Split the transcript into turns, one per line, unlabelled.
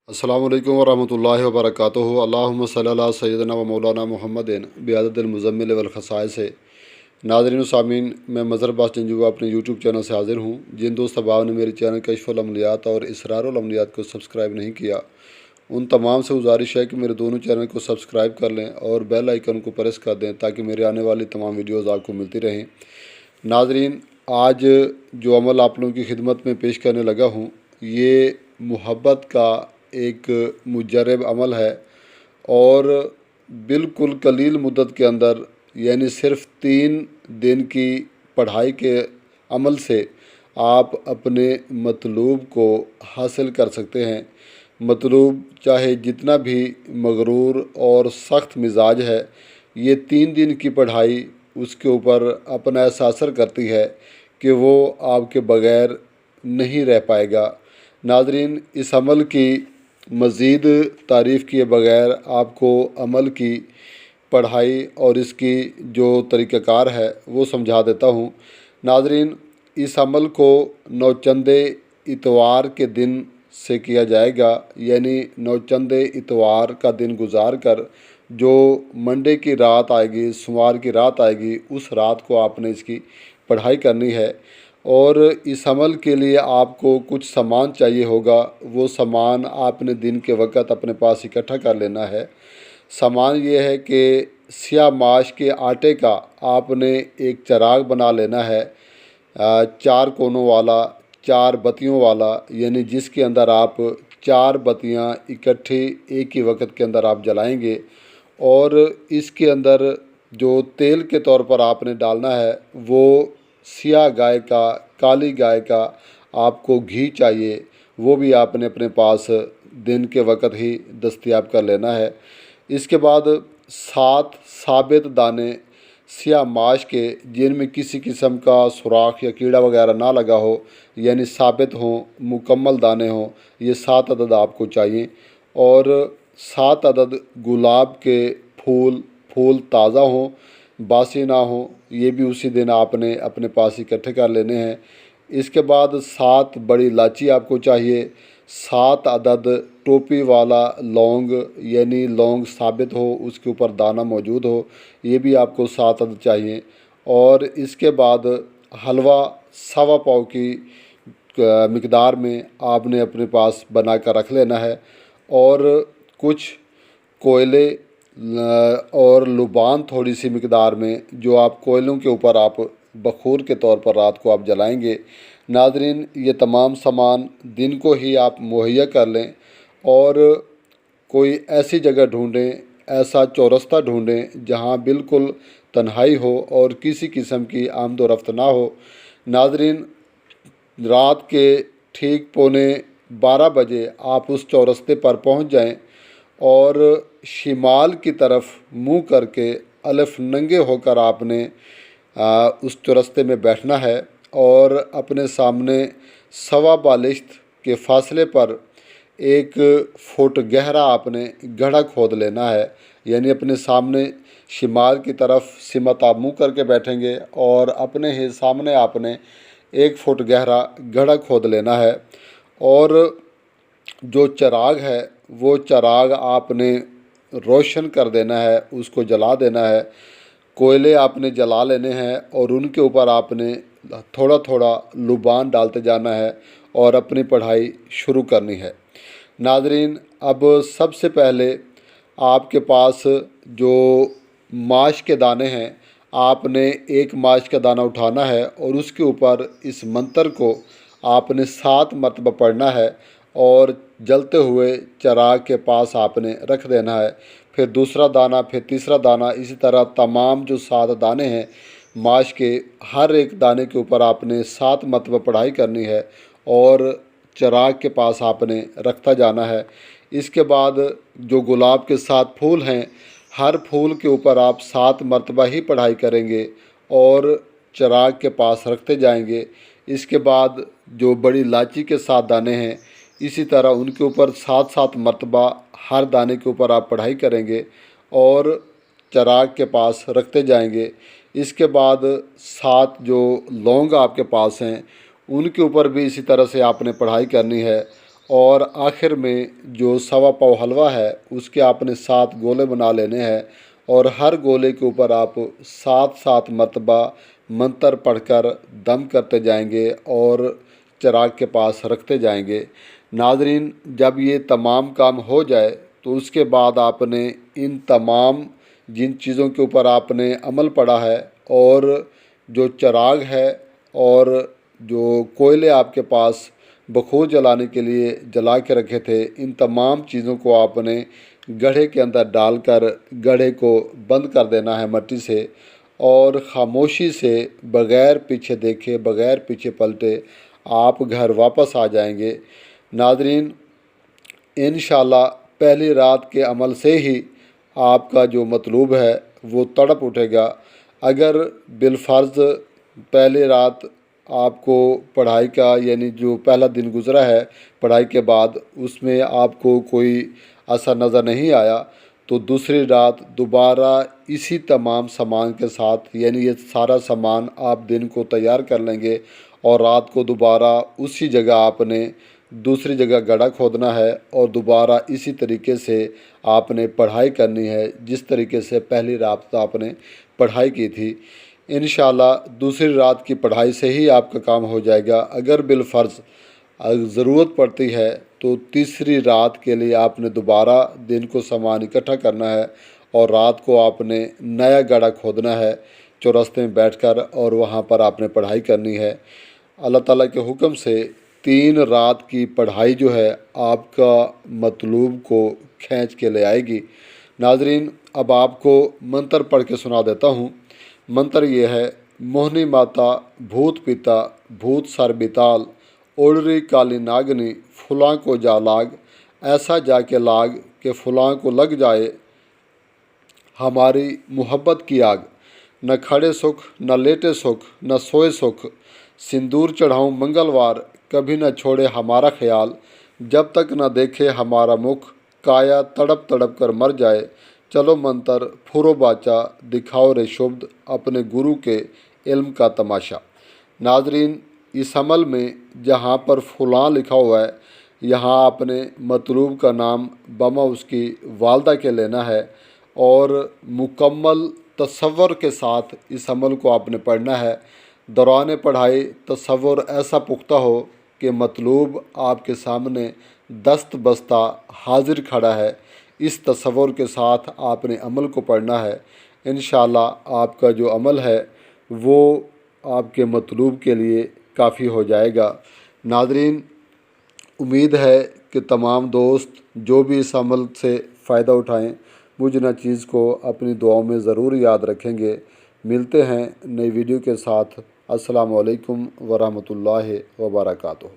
अस्सलामु अलैकुम वरहमतुल्लाहि वबरकातुहू। अल्लाहुम्मा सल्ली अला सय्यिदना व मौलाना मुहम्मदिन बिअददिल मुज़म्मिल वल खसाइस। नाज़रीन व सामीन, मैं मज़हर अब्बास जंजूआ अपने यूट्यूब चैनल से हाज़िर हूँ। जिन दोस्त अहबाब ने मेरे चैनल कश्फुल अमलियात और इसरारुल अमलियात को सब्सक्राइब नहीं किया, उन तमाम से गुजारिश है कि मेरे दोनों चैनल को सब्सक्राइब कर लें और बेल आइकन को प्रेस कर दें ताकि मेरे आने वाली तमाम वीडियोज़ आपको मिलती रहें। नाज़रीन, आज जो अमल आप लोगों की खिदमत में पेश करने लगा हूँ, ये मुहब्बत का एक मुजरब अमल है और बिल्कुल कलील मुद्दत के अंदर, यानी सिर्फ़ 3 दिन की पढ़ाई के अमल से आप अपने मतलूब को हासिल कर सकते हैं। मतलूब चाहे जितना भी मगरूर और सख्त मिजाज है, ये 3 दिन की पढ़ाई उसके ऊपर अपना ऐसा असर करती है कि वो आपके बग़ैर नहीं रह पाएगा। नाज़रीन, इस अमल की मज़ीद तारीफ़ किए बग़ैर आपको अमल की पढ़ाई और इसकी जो तरीक़ाकार है वो समझा देता हूँ। नाज़रीन, इस अमल को नौचंदे इतवार के दिन से किया जाएगा, यानी नौचंदे इतवार का दिन गुजार कर जो मंडे की रात आएगी, सोमवार की रात आएगी, उस रात को आपने इसकी पढ़ाई करनी है। और इस अमल के लिए आपको कुछ सामान चाहिए होगा। वो सामान आपने दिन के वक़्त अपने पास इकट्ठा कर लेना है। सामान ये है कि स्याह माश के आटे का आपने एक चिराग बना लेना है, 4 कोनों वाला, 4 बत्तियों वाला, यानी जिसके अंदर आप 4 बत्तियाँ इकट्ठी एक ही वक्त के अंदर आप जलाएंगे। और इसके अंदर जो तेल के तौर पर आपने डालना है वो सियाह गाय का, काली गाय का आपको घी चाहिए, वो भी आपने अपने पास दिन के वक़्त ही दस्तयाब कर लेना है। इसके बाद 7 साबित दाने स्याह माश के, जिनमें किसी किस्म का सुराख या कीड़ा वगैरह ना लगा हो, यानी साबित हों, मुकम्मल दाने हों, ये 7 अदद आपको चाहिए। और 7 अदद गुलाब के फूल ताज़ा हों, बासी ना हो, ये भी उसी दिन आपने अपने पास इकट्ठे कर लेने हैं। इसके बाद 7 बड़ी इलायची आपको चाहिए, 7 अदद टोपी वाला लौंग, यानी लौंग साबित हो, उसके ऊपर दाना मौजूद हो, ये भी आपको 7 अदद चाहिए। और इसके बाद हलवा 1.25 पाव की मिकदार में आपने अपने पास बना कर रख लेना है। और कुछ कोयले और लुबान थोड़ी सी मिकदार में, जो आप कोयलों के ऊपर आप बखूर के तौर पर रात को आप जलाएंगे। नाज़रीन, ये तमाम सामान दिन को ही आप मुहैया कर लें और कोई ऐसी जगह ढूंढें, ऐसा चौरस्ता ढूंढें जहां बिल्कुल तन्हाई हो और किसी किस्म की आमद व रफ्त ना हो। नाज़रीन, रात के ठीक 11:15 बजे आप उस चौरस्ते पर पहुंच जाएं और शिमाल की तरफ मुंह करके अलफ नंगे होकर आपने उस चौरस्ते में बैठना है और अपने सामने 1.25 बालिश्त के फासले पर 1 फुट गहरा आपने गड्ढा खोद लेना है। यानी अपने सामने शिमाल की तरफ सिमत आप मुँह करके बैठेंगे और अपने ही सामने आपने 1 फुट गहरा गड्ढा खोद लेना है। और जो चिराग है वो चिराग आपने रोशन कर देना है, उसको जला देना है। कोयले आपने जला लेने हैं और उनके ऊपर आपने थोड़ा थोड़ा लुबान डालते जाना है और अपनी पढ़ाई शुरू करनी है। नाज़रीन, अब सबसे पहले आपके पास जो माश के दाने हैं, आपने 1 माश का दाना उठाना है और उसके ऊपर इस मंत्र को आपने 7 मरतबा पढ़ना है और जलते हुए चिराग के पास आपने रख देना है। फिर दूसरा दाना, फिर तीसरा दाना, इसी तरह तमाम जो 7 दाने हैं माश के, हर एक दाने के ऊपर आपने 7 मरतबा पढ़ाई करनी है और चिराग के पास आपने रखता जाना है। इसके बाद जो गुलाब के 7 फूल हैं, हर फूल के ऊपर आप 7 मरतबा ही पढ़ाई करेंगे और चिराग के पास रखते जाएंगे। इसके बाद जो बड़ी इलायची के 7 दाने हैं, इसी तरह उनके ऊपर 7-7 मरतबा हर दाने के ऊपर आप पढ़ाई करेंगे और चिराग के पास रखते जाएंगे। इसके बाद 7 जो लौंग आपके पास हैं, उनके ऊपर भी इसी तरह से आपने पढ़ाई करनी है اور آخر میں جو 1.25 پاؤ حلوہ ہے اس کے آپ نے 7 گولے بنا لینے ہیں، اور ہر گولے کے اوپر آپ 7 مرتبہ منتر پڑھ کر دم کرتے جائیں گے اور چراغ کے پاس رکھتے جائیں گے۔ ناظرین، جب یہ تمام کام ہو جائے تو اس کے بعد آپ نے ان تمام جن چیزوں کے اوپر آپ نے عمل پڑھا ہے، اور جو چراغ ہے اور جو کوئلے آپ کے پاس بخور جلانے کے لیے جلا کے رکھے تھے، ان تمام چیزوں کو آپ نے گڑھے کے اندر ڈال کر گڑھے کو بند کر دینا ہے مٹی سے، اور خاموشی سے بغیر پیچھے دیکھے بغیر پیچھے پلٹے آپ گھر واپس آ جائیں گے۔ ناظرین، انشاءاللہ پہلی رات کے عمل سے ہی آپ کا جو مطلوب ہے وہ تڑپ اٹھے گا۔ اگر بالفرض پہلی رات آپ کو پڑھائی کا یعنی جو پہلا دن گزرا ہے پڑھائی کے بعد اس میں آپ کو کوئی اثر نظر نہیں آیا، تو دوسری رات دوبارہ اسی تمام سامان کے ساتھ، یعنی یہ سارا سامان آپ دن کو تیار کر لیں گے، اور رات کو دوبارہ اسی جگہ آپ نے دوسری جگہ گڑھا کھودنا ہے، اور دوبارہ اسی طریقے سے آپ نے پڑھائی کرنی ہے جس طریقے سے پہلی رات آپ نے پڑھائی کی تھی۔ انشاءاللہ دوسری رات کی پڑھائی سے ہی آپ کا کام ہو جائے گا۔ اگر بالفرض ضرورت پڑتی ہے تو تیسری رات کے لیے آپ نے دوبارہ دن کو سامان اکٹھا کرنا ہے، اور رات کو آپ نے نیا گڑھا کھودنا ہے چورستے میں بیٹھ کر، اور وہاں پر آپ نے پڑھائی کرنی ہے۔ اللہ تعالیٰ کے حکم سے 3 رات کی پڑھائی جو ہے آپ کا مطلوب کو کھینچ کے لے آئے گی۔ ناظرین، اب آپ کو منتر پڑھ کے سنا دیتا ہوں۔ منتر یہ ہے: موہنی ماتا بھوت پتا بھوت سر بیتال اوڑری کالی ناگنی فلاں کو جا لاگ، ایسا جا کے لاگ کہ فلاں کو لگ جائے ہماری محبت کی آگ، نہ کھڑے سکھ نہ لیٹے سکھ نہ سوئے سکھ، سندور چڑھاؤں منگلوار کبھی نہ چھوڑے ہمارا خیال، جب تک نہ دیکھے ہمارا مکھ کایا تڑپ تڑپ کر مر جائے، چلو منتر پھرو باچا دکھاؤ رے شبد اپنے گرو کے علم کا تماشا۔ ناظرین، اس عمل میں جہاں پر فلاں لکھا ہوا ہے یہاں آپ نے مطلوب کا نام بما اس کی والدہ کے لینا ہے، اور مکمل تصور کے ساتھ اس عمل کو آپ نے پڑھنا ہے۔ دوران پڑھائی تصور ایسا پختہ ہو کہ مطلوب آپ کے سامنے دست بستہ حاضر کھڑا ہے، اس تصور کے ساتھ آپ نے عمل کو پڑھنا ہے۔ انشاءاللہ آپ کا جو عمل ہے وہ آپ کے مطلوب کے لیے کافی ہو جائے گا۔ ناظرین، امید ہے کہ تمام دوست جو بھی اس عمل سے فائدہ اٹھائیں مجھ نہ چیز کو اپنی دعاؤں میں ضرور یاد رکھیں گے۔ ملتے ہیں نئی ویڈیو کے ساتھ۔ السلام علیکم ورحمۃ اللہ وبرکاتہ۔